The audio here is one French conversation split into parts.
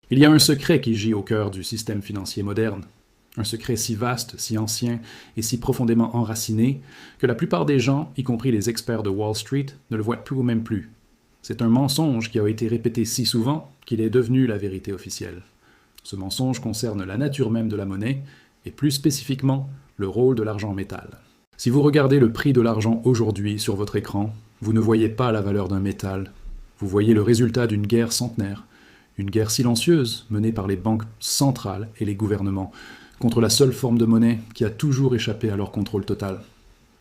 Il y a un secret qui gît au cœur du système financier moderne. Un secret si vaste, si ancien et si profondément enraciné que la plupart des gens, y compris les experts de Wall Street, ne le voient plus ou même plus. C'est un mensonge qui a été répété si souvent qu'il est devenu la vérité officielle. Ce mensonge concerne la nature même de la monnaie et plus spécifiquement le rôle de l'argent métal. Si vous regardez le prix de l'argent aujourd'hui sur votre écran, vous ne voyez pas la valeur d'un métal. Vous voyez le résultat d'une guerre centenaire, une guerre silencieuse menée par les banques centrales et les gouvernements contre la seule forme de monnaie qui a toujours échappé à leur contrôle total.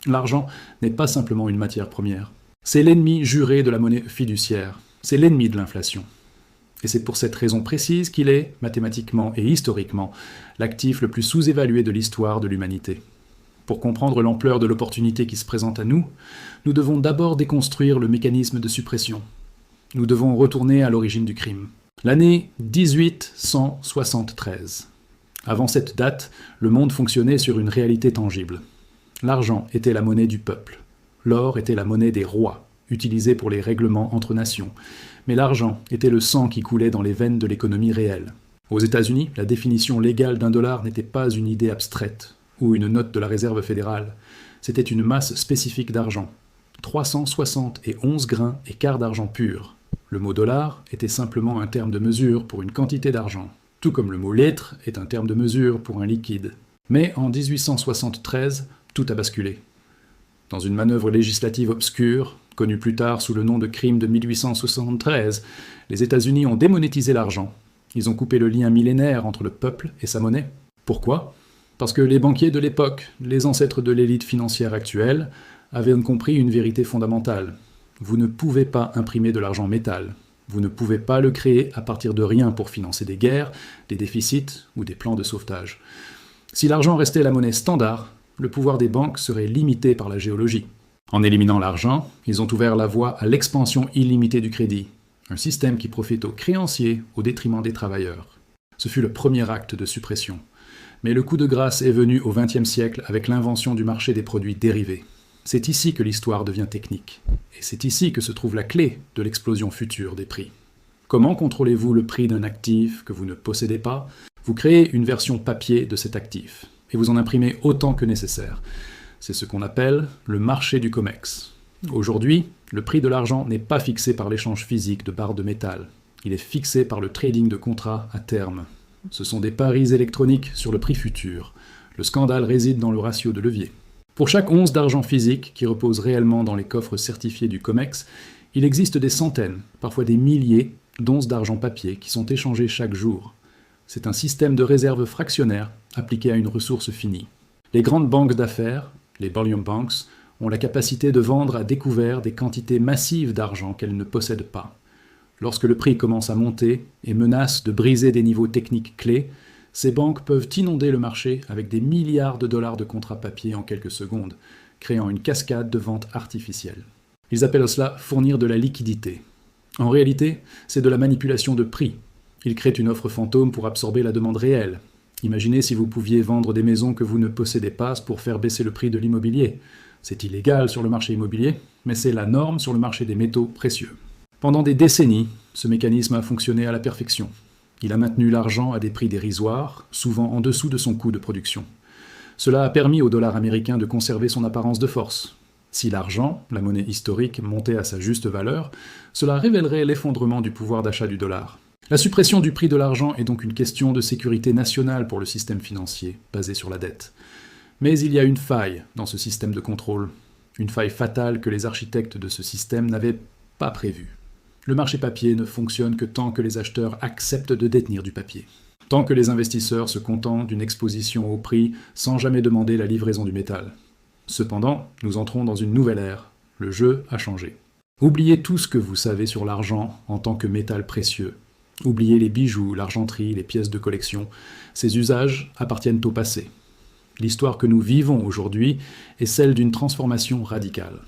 L'argent n'est pas simplement une matière première. C'est l'ennemi juré de la monnaie fiduciaire. C'est l'ennemi de l'inflation. Et c'est pour cette raison précise qu'il est, mathématiquement et historiquement, l'actif le plus sous-évalué de l'histoire de l'humanité. Pour comprendre l'ampleur de l'opportunité qui se présente à nous, nous devons d'abord déconstruire le mécanisme de suppression. Nous devons retourner à l'origine du crime. L'année 1873. Avant cette date, le monde fonctionnait sur une réalité tangible. L'argent était la monnaie du peuple. L'or était la monnaie des rois, utilisée pour les règlements entre nations. Mais l'argent était le sang qui coulait dans les veines de l'économie réelle. Aux États-Unis, la définition légale d'un dollar n'était pas une idée abstraite ou une note de la Réserve fédérale. C'était une masse spécifique d'argent. 371 grains et quart d'argent pur. Le mot dollar était simplement un terme de mesure pour une quantité d'argent, tout comme le mot litre est un terme de mesure pour un liquide. Mais en 1873, tout a basculé. Dans une manœuvre législative obscure, connue plus tard sous le nom de crime de 1873, les États-Unis ont démonétisé l'argent. Ils ont coupé le lien millénaire entre le peuple et sa monnaie. Pourquoi ? Parce que les banquiers de l'époque, les ancêtres de l'élite financière actuelle, avaient compris une vérité fondamentale. Vous ne pouvez pas imprimer de l'argent métal. Vous ne pouvez pas le créer à partir de rien pour financer des guerres, des déficits ou des plans de sauvetage. Si l'argent restait la monnaie standard, le pouvoir des banques serait limité par la géologie. En éliminant l'argent, ils ont ouvert la voie à l'expansion illimitée du crédit, un système qui profite aux créanciers au détriment des travailleurs. Ce fut le premier acte de suppression. Mais le coup de grâce est venu au XXe siècle avec l'invention du marché des produits dérivés. C'est ici que l'histoire devient technique. Et c'est ici que se trouve la clé de l'explosion future des prix. Comment contrôlez-vous le prix d'un actif que vous ne possédez pas ? Vous créez une version papier de cet actif, et vous en imprimez autant que nécessaire. C'est ce qu'on appelle le marché du COMEX. Aujourd'hui, le prix de l'argent n'est pas fixé par l'échange physique de barres de métal. Il est fixé par le trading de contrats à terme. Ce sont des paris électroniques sur le prix futur. Le scandale réside dans le ratio de levier. Pour chaque once d'argent physique qui repose réellement dans les coffres certifiés du COMEX, il existe des centaines, parfois des milliers, d'onces d'argent papier qui sont échangées chaque jour. C'est un système de réserve fractionnaire appliqué à une ressource finie. Les grandes banques d'affaires, les bullion banks, ont la capacité de vendre à découvert des quantités massives d'argent qu'elles ne possèdent pas. Lorsque le prix commence à monter et menace de briser des niveaux techniques clés, ces banques peuvent inonder le marché avec des milliards de dollars de contrats papier en quelques secondes, créant une cascade de ventes artificielles. Ils appellent cela fournir de la liquidité. En réalité, c'est de la manipulation de prix. Ils créent une offre fantôme pour absorber la demande réelle. Imaginez si vous pouviez vendre des maisons que vous ne possédez pas pour faire baisser le prix de l'immobilier. C'est illégal sur le marché immobilier, mais c'est la norme sur le marché des métaux précieux. Pendant des décennies, ce mécanisme a fonctionné à la perfection. Il a maintenu l'argent à des prix dérisoires, souvent en dessous de son coût de production. Cela a permis au dollar américain de conserver son apparence de force. Si l'argent, la monnaie historique, montait à sa juste valeur, cela révélerait l'effondrement du pouvoir d'achat du dollar. La suppression du prix de l'argent est donc une question de sécurité nationale pour le système financier, basé sur la dette. Mais il y a une faille dans ce système de contrôle, une faille fatale que les architectes de ce système n'avaient pas prévue. Le marché papier ne fonctionne que tant que les acheteurs acceptent de détenir du papier. Tant que les investisseurs se contentent d'une exposition au prix sans jamais demander la livraison du métal. Cependant, nous entrons dans une nouvelle ère. Le jeu a changé. Oubliez tout ce que vous savez sur l'argent en tant que métal précieux. Oubliez les bijoux, l'argenterie, les pièces de collection. Ces usages appartiennent au passé. L'histoire que nous vivons aujourd'hui est celle d'une transformation radicale.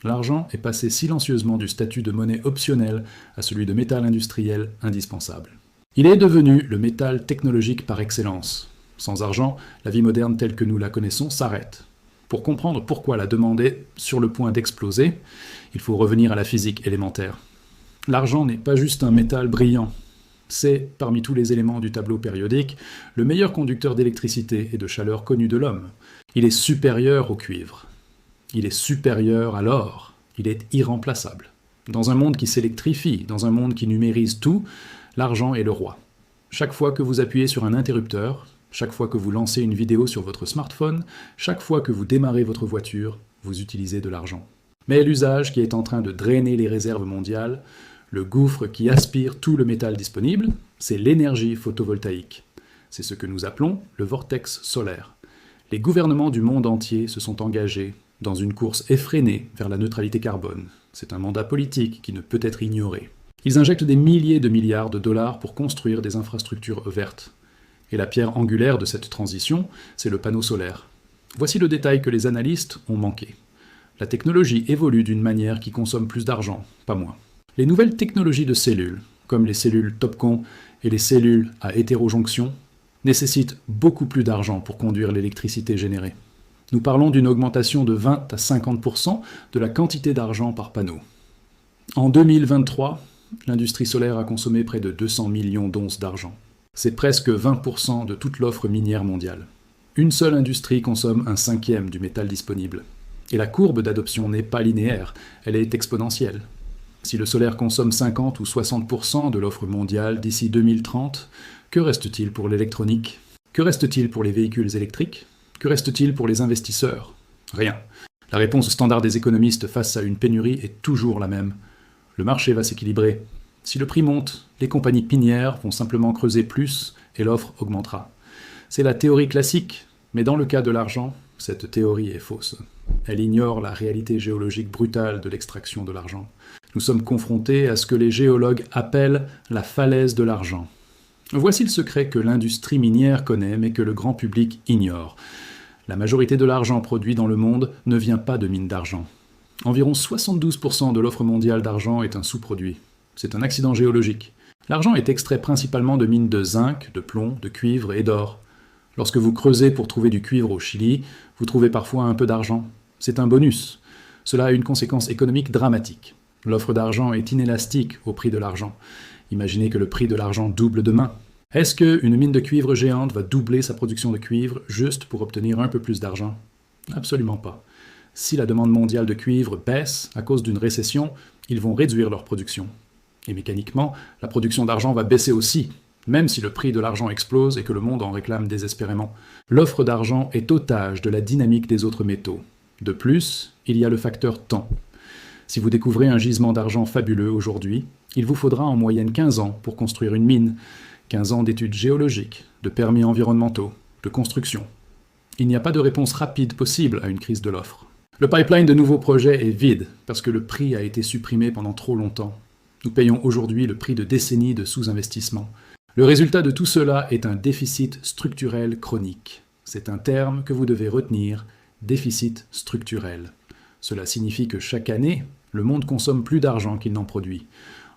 L'argent est passé silencieusement du statut de monnaie optionnelle à celui de métal industriel indispensable. Il est devenu le métal technologique par excellence. Sans argent, la vie moderne telle que nous la connaissons s'arrête. Pour comprendre pourquoi la demande est sur le point d'exploser, il faut revenir à la physique élémentaire. L'argent n'est pas juste un métal brillant. C'est, parmi tous les éléments du tableau périodique, le meilleur conducteur d'électricité et de chaleur connu de l'homme. Il est supérieur au cuivre. Il est supérieur à l'or. Il est irremplaçable. Dans un monde qui s'électrifie, dans un monde qui numérise tout, l'argent est le roi. Chaque fois que vous appuyez sur un interrupteur, chaque fois que vous lancez une vidéo sur votre smartphone, chaque fois que vous démarrez votre voiture, vous utilisez de l'argent. Mais l'usage qui est en train de drainer les réserves mondiales, le gouffre qui aspire tout le métal disponible, c'est l'énergie photovoltaïque. C'est ce que nous appelons le vortex solaire. Les gouvernements du monde entier se sont engagés dans une course effrénée vers la neutralité carbone. C'est un mandat politique qui ne peut être ignoré. Ils injectent des milliers de milliards de dollars pour construire des infrastructures vertes. Et la pierre angulaire de cette transition, c'est le panneau solaire. Voici le détail que les analystes ont manqué. La technologie évolue d'une manière qui consomme plus d'argent, pas moins. Les nouvelles technologies de cellules, comme les cellules TOPCon et les cellules à hétérojonction, nécessitent beaucoup plus d'argent pour conduire l'électricité générée. Nous parlons d'une augmentation de 20 à 50% de la quantité d'argent par panneau. En 2023, l'industrie solaire a consommé près de 200 millions d'onces d'argent. C'est presque 20% de toute l'offre minière mondiale. Une seule industrie consomme un cinquième du métal disponible. Et la courbe d'adoption n'est pas linéaire, elle est exponentielle. Si le solaire consomme 50 ou 60% de l'offre mondiale d'ici 2030, que reste-t-il pour l'électronique? Que reste-t-il pour les véhicules électriques? Que reste-t-il pour les investisseurs? Rien. La réponse standard des économistes face à une pénurie est toujours la même. Le marché va s'équilibrer. Si le prix monte, les compagnies minières vont simplement creuser plus et l'offre augmentera. C'est la théorie classique, mais dans le cas de l'argent, cette théorie est fausse. Elle ignore la réalité géologique brutale de l'extraction de l'argent. Nous sommes confrontés à ce que les géologues appellent la falaise de l'argent. Voici le secret que l'industrie minière connaît, mais que le grand public ignore. La majorité de l'argent produit dans le monde ne vient pas de mines d'argent. Environ 72% de l'offre mondiale d'argent est un sous-produit. C'est un accident géologique. L'argent est extrait principalement de mines de zinc, de plomb, de cuivre et d'or. Lorsque vous creusez pour trouver du cuivre au Chili, vous trouvez parfois un peu d'argent. C'est un bonus. Cela a une conséquence économique dramatique. L'offre d'argent est inélastique au prix de l'argent. Imaginez que le prix de l'argent double demain. Est-ce qu'une mine de cuivre géante va doubler sa production de cuivre juste pour obtenir un peu plus d'argent? Absolument pas. Si la demande mondiale de cuivre baisse à cause d'une récession, ils vont réduire leur production. Et mécaniquement, la production d'argent va baisser aussi, même si le prix de l'argent explose et que le monde en réclame désespérément. L'offre d'argent est otage de la dynamique des autres métaux. De plus, il y a le facteur temps. Si vous découvrez un gisement d'argent fabuleux aujourd'hui, il vous faudra en moyenne 15 ans pour construire une mine, 15 ans d'études géologiques, de permis environnementaux, de construction. Il n'y a pas de réponse rapide possible à une crise de l'offre. Le pipeline de nouveaux projets est vide parce que le prix a été supprimé pendant trop longtemps. Nous payons aujourd'hui le prix de décennies de sous-investissement. Le résultat de tout cela est un déficit structurel chronique. C'est un terme que vous devez retenir, déficit structurel. Cela signifie que chaque année, le monde consomme plus d'argent qu'il n'en produit.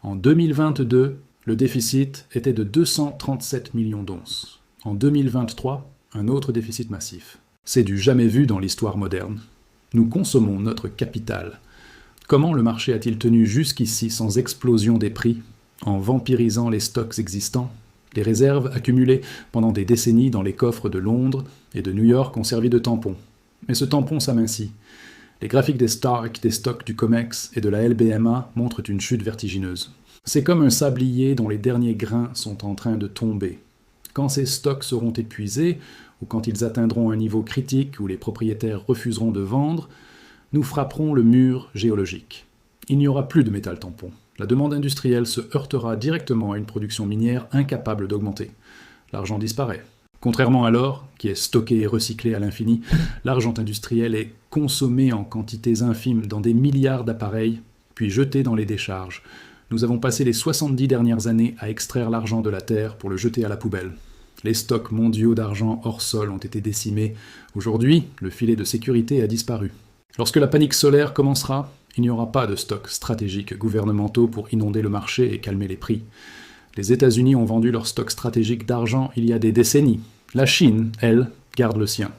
En 2022, le déficit était de 237 millions d'onces. En 2023, un autre déficit massif. C'est du jamais vu dans l'histoire moderne. Nous consommons notre capital. Comment le marché a-t-il tenu jusqu'ici sans explosion des prix? En vampirisant les stocks existants. Les réserves accumulées pendant des décennies dans les coffres de Londres et de New York ont servi de tampon. Mais ce tampon s'amincit. Les graphiques des Stark, des stocks du COMEX et de la LBMA montrent une chute vertigineuse. C'est comme un sablier dont les derniers grains sont en train de tomber. Quand ces stocks seront épuisés, ou quand ils atteindront un niveau critique où les propriétaires refuseront de vendre, nous frapperons le mur géologique. Il n'y aura plus de métal tampon. La demande industrielle se heurtera directement à une production minière incapable d'augmenter. L'argent disparaît. Contrairement à l'or, qui est stocké et recyclé à l'infini, l'argent industriel est consommé en quantités infimes dans des milliards d'appareils, puis jeté dans les décharges. Nous avons passé les 70 dernières années à extraire l'argent de la terre pour le jeter à la poubelle. Les stocks mondiaux d'argent hors sol ont été décimés. Aujourd'hui, le filet de sécurité a disparu. Lorsque la panique solaire commencera, il n'y aura pas de stocks stratégiques gouvernementaux pour inonder le marché et calmer les prix. Les États-Unis ont vendu leur stock stratégique d'argent il y a des décennies. La Chine, elle, garde le sien.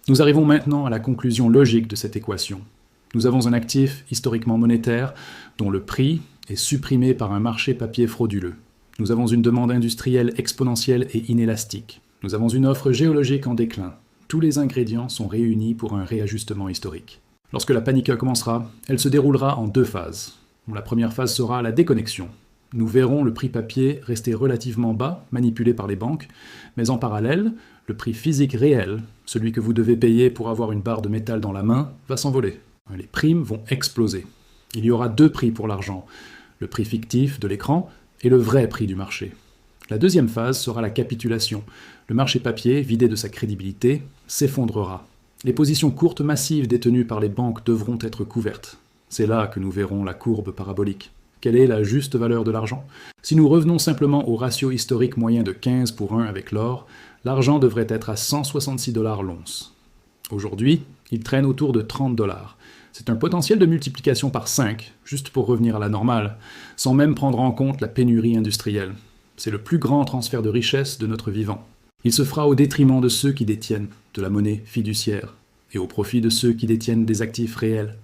Nous arrivons maintenant à la conclusion logique de cette équation. Nous avons un actif historiquement monétaire dont le prix est supprimé par un marché papier frauduleux. Nous avons une demande industrielle exponentielle et inélastique. Nous avons une offre géologique en déclin. Tous les ingrédients sont réunis pour un réajustement historique. Lorsque la panique commencera, elle se déroulera en 2 phases. La première phase sera la déconnexion. Nous verrons le prix papier rester relativement bas, manipulé par les banques, mais en parallèle, le prix physique réel, celui que vous devez payer pour avoir une barre de métal dans la main, va s'envoler. Les primes vont exploser. Il y aura 2 prix pour l'argent, le prix fictif de l'écran et le vrai prix du marché. La deuxième phase sera la capitulation. Le marché papier, vidé de sa crédibilité, s'effondrera. Les positions courtes massives détenues par les banques devront être couvertes. C'est là que nous verrons la courbe parabolique. Quelle est la juste valeur de l'argent? Si nous revenons simplement au ratio historique moyen de 15 pour 1 avec l'or, l'argent devrait être à 166 $ l'once. Aujourd'hui, il traîne autour de 30 $. C'est un potentiel de multiplication par 5, juste pour revenir à la normale, sans même prendre en compte la pénurie industrielle. C'est le plus grand transfert de richesse de notre vivant. Il se fera au détriment de ceux qui détiennent de la monnaie fiduciaire et au profit de ceux qui détiennent des actifs réels.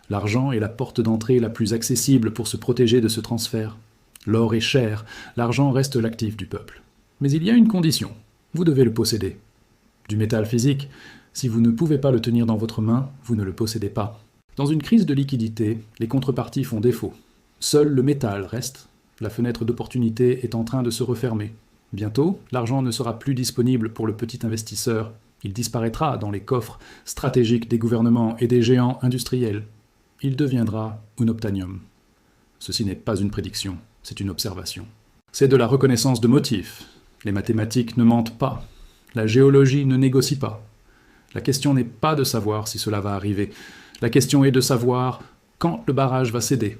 L'argent est la porte d'entrée la plus accessible pour se protéger de ce transfert. L'or est cher, l'argent reste l'actif du peuple. Mais il y a une condition, vous devez le posséder. Du métal physique, si vous ne pouvez pas le tenir dans votre main, vous ne le possédez pas. Dans une crise de liquidité, les contreparties font défaut. Seul le métal reste. La fenêtre d'opportunité est en train de se refermer. Bientôt, l'argent ne sera plus disponible pour le petit investisseur. Il disparaîtra dans les coffres stratégiques des gouvernements et des géants industriels. Il deviendra unobtainium. Ceci n'est pas une prédiction, c'est une observation. C'est de la reconnaissance de motifs. Les mathématiques ne mentent pas. La géologie ne négocie pas. La question n'est pas de savoir si cela va arriver. La question est de savoir quand le barrage va céder.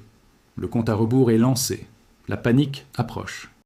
Le compte à rebours est lancé. La panique approche.